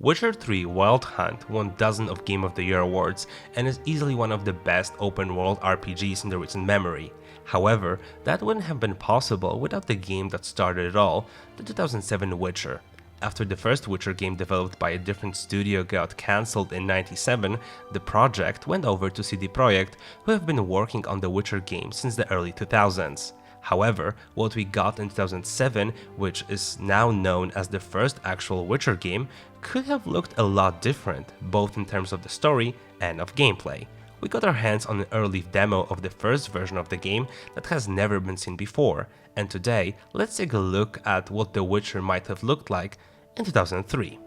Witcher 3 Wild Hunt won dozens of Game of the Year awards and is easily one of the best open-world RPGs in the recent memory. However, that wouldn't have been possible without the game that started it all, the 2007 Witcher. After the first Witcher game developed by a different studio got cancelled in '97, the project went over to CD Projekt, who have been working on the Witcher game since the early 2000s. However, what we got in 2007, which is now known as the first actual Witcher game, could have looked a lot different, both in terms of the story and of gameplay. We got our hands on an early demo of the first version of the game that has never been seen before, and today let's take a look at what The Witcher might have looked like in 2003.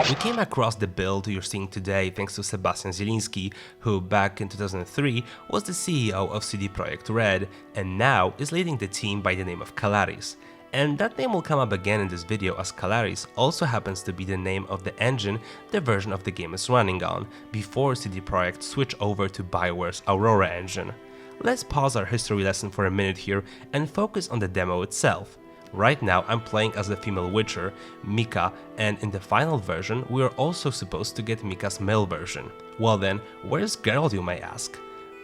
We came across the build you're seeing today thanks to Sebastian Zielinski, who back in 2003 was the CEO of CD Projekt Red and now is leading the team by the name of Culeros. And that name will come up again in this video, as Culeros also happens to be the name of the engine the version of the game is running on, before CD Projekt switched over to BioWare's Aurora engine. Let's pause our history lesson for a minute here and focus on the demo itself. Right now I'm playing as the female Witcher, Mika, and in the final version we are also supposed to get Mika's male version. Well then, where's Geralt, you may ask?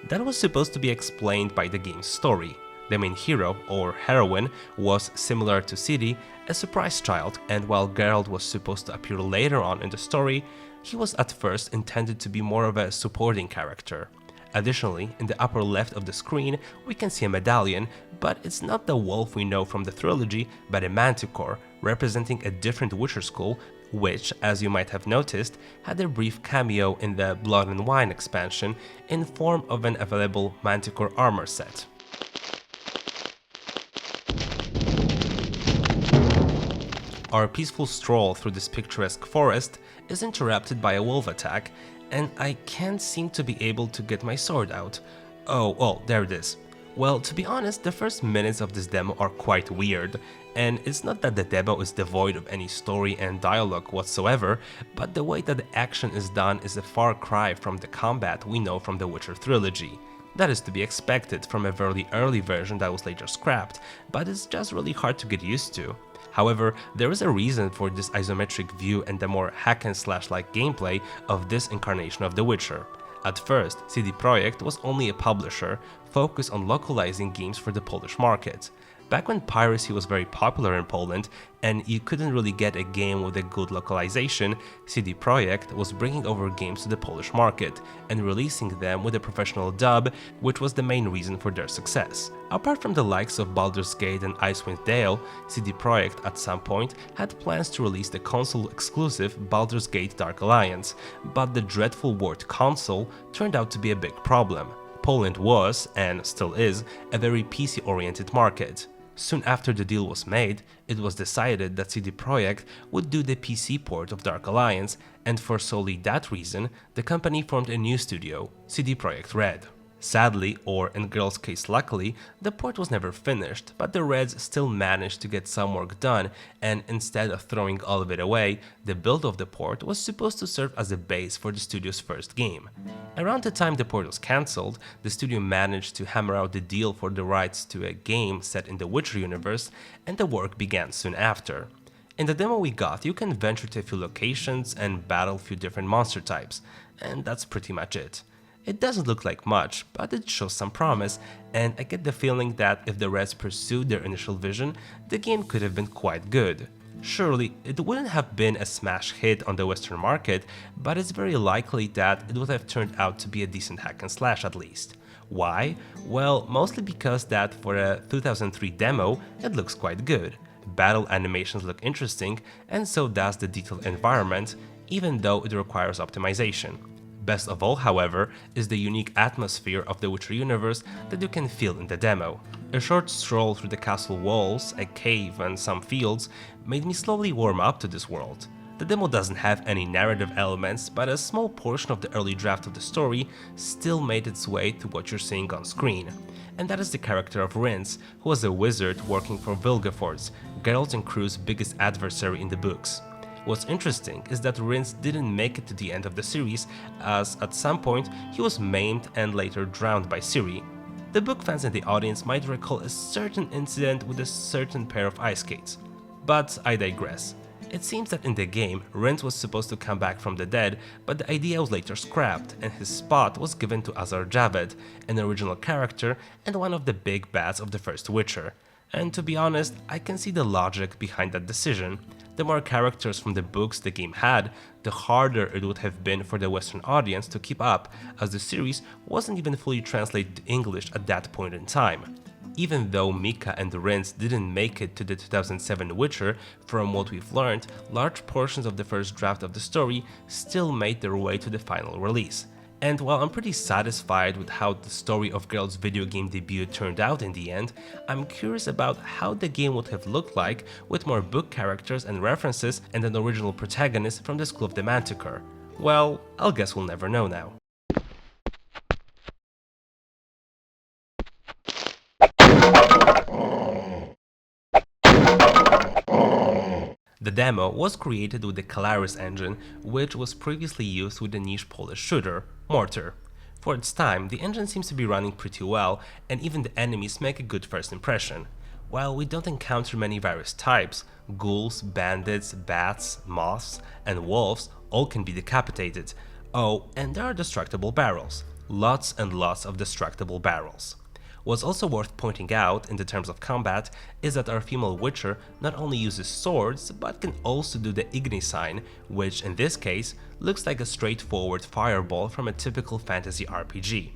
That was supposed to be explained by the game's story. The main hero, or heroine, was, similar to Ciri, a surprise child, and while Geralt was supposed to appear later on in the story, he was at first intended to be more of a supporting character. Additionally, in the upper left of the screen, we can see a medallion, but it's not the wolf we know from the trilogy, but a manticore, representing a different Witcher school, which, as you might have noticed, had a brief cameo in the Blood and Wine expansion in form of an available manticore armor set. Our peaceful stroll through this picturesque forest is interrupted by a wolf attack, and I can't seem to be able to get my sword out. Oh, there it is. Well, to be honest, the first minutes of this demo are quite weird, and it's not that the demo is devoid of any story and dialogue whatsoever, but the way that the action is done is a far cry from the combat we know from the Witcher trilogy. That is to be expected from a very early version that was later scrapped, but it's just really hard to get used to. However, there is a reason for this isometric view and the more hack-and-slash-like gameplay of this incarnation of The Witcher. At first, CD Projekt was only a publisher, focused on localizing games for the Polish market. Back when piracy was very popular in Poland and you couldn't really get a game with a good localization, CD Projekt was bringing over games to the Polish market and releasing them with a professional dub, which was the main reason for their success. Apart from the likes of Baldur's Gate and Icewind Dale, CD Projekt at some point had plans to release the console-exclusive Baldur's Gate Dark Alliance, but the dreadful word console turned out to be a big problem. Poland was, and still is, a very PC-oriented market. Soon after the deal was made, it was decided that CD Projekt would do the PC port of Dark Alliance, and for solely that reason, the company formed a new studio, CD Projekt Red. Sadly, or in Geralt's case luckily, the port was never finished, but the Reds still managed to get some work done, and instead of throwing all of it away, the build of the port was supposed to serve as a base for the studio's first game. Around the time the port was cancelled, the studio managed to hammer out the deal for the rights to a game set in the Witcher universe, and the work began soon after. In the demo we got, you can venture to a few locations and battle a few different monster types, and that's pretty much it. It doesn't look like much, but it shows some promise, and I get the feeling that if the Reds pursued their initial vision, the game could have been quite good. Surely, it wouldn't have been a smash hit on the Western market, but it's very likely that it would have turned out to be a decent hack and slash at least. Why? Well, mostly because that for a 2003 demo, it looks quite good. Battle animations look interesting, and so does the detailed environment, even though it requires optimization. Best of all, however, is the unique atmosphere of the Witcher universe that you can feel in the demo. A short stroll through the castle walls, a cave and some fields made me slowly warm up to this world. The demo doesn't have any narrative elements, but a small portion of the early draft of the story still made its way to what you're seeing on screen. And that is the character of Rince, who was a wizard working for Vilgefortz, Geralt and crew's biggest adversary in the books. What's interesting is that Rince didn't make it to the end of the series, as at some point he was maimed and later drowned by Ciri. The book fans in the audience might recall a certain incident with a certain pair of ice skates. But I digress. It seems that in the game, Rince was supposed to come back from the dead, but the idea was later scrapped, and his spot was given to Azar Javed, an original character and one of the big bads of the first Witcher. And to be honest, I can see the logic behind that decision. The more characters from the books the game had, the harder it would have been for the Western audience to keep up, as the series wasn't even fully translated to English at that point in time. Even though Mika and Rince didn't make it to the 2007 Witcher, from what we've learned, large portions of the first draft of the story still made their way to the final release. And while I'm pretty satisfied with how the story of Geralt's video game debut turned out in the end, I'm curious about how the game would have looked like with more book characters and references and an original protagonist from the School of the Manticore. Well, I'll guess we'll never know now. The demo was created with the Culeros Engine, which was previously used with the niche Polish shooter, Mortar. For its time, the engine seems to be running pretty well, and even the enemies make a good first impression. While we don't encounter many various types, ghouls, bandits, bats, moths, and wolves all can be decapitated. Oh, and there are destructible barrels. Lots and lots of destructible barrels. What's also worth pointing out in the terms of combat is that our female Witcher not only uses swords, but can also do the Igni sign, which in this case looks like a straightforward fireball from a typical fantasy RPG.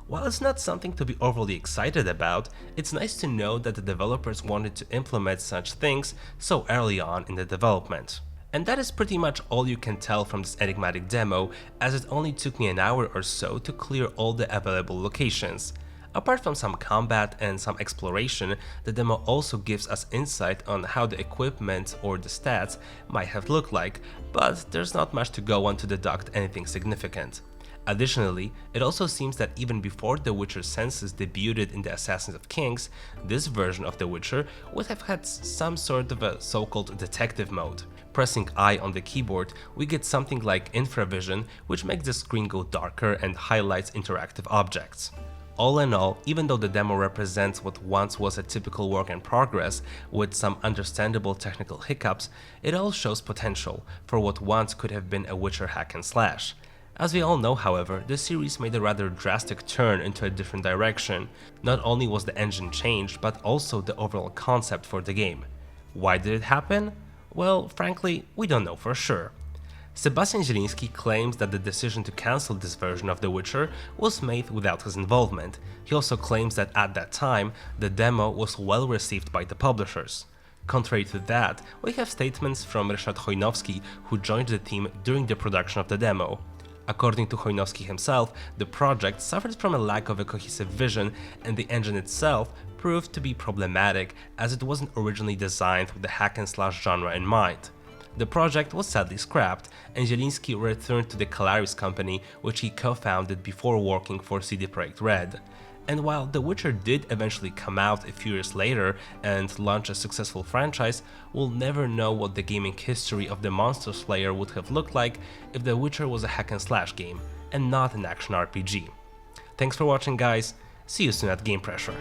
While it's not something to be overly excited about, it's nice to know that the developers wanted to implement such things so early on in the development. And that is pretty much all you can tell from this enigmatic demo, as it only took me an hour or so to clear all the available locations. Apart from some combat and some exploration, the demo also gives us insight on how the equipment or the stats might have looked like, but there's not much to go on to deduct anything significant. Additionally, it also seems that even before The Witcher Senses debuted in the Assassins of Kings, this version of The Witcher would have had some sort of a so-called detective mode. Pressing I on the keyboard, we get something like infravision, which makes the screen go darker and highlights interactive objects. All in all, even though the demo represents what once was a typical work in progress with some understandable technical hiccups, it all shows potential for what once could have been a Witcher hack and slash. As we all know, however, the series made a rather drastic turn into a different direction. Not only was the engine changed, but also the overall concept for the game. Why did it happen? Well, frankly, we don't know for sure. Sebastian Zieliński claims that the decision to cancel this version of The Witcher was made without his involvement. He also claims that at that time, the demo was well received by the publishers. Contrary to that, we have statements from Ryszard Chojnowski, who joined the team during the production of the demo. According to Chojnowski himself, the project suffered from a lack of a cohesive vision, and the engine itself proved to be problematic as it wasn't originally designed with the hack and slash genre in mind. The project was sadly scrapped, and Zieliński returned to the Culeros company, which he co-founded before working for CD Projekt Red. And while The Witcher did eventually come out a few years later and launch a successful franchise, we'll never know what the gaming history of the Monster Slayer would have looked like if The Witcher was a hack and slash game, and not an action RPG. Thanks for watching, guys. See you soon at GamePressure.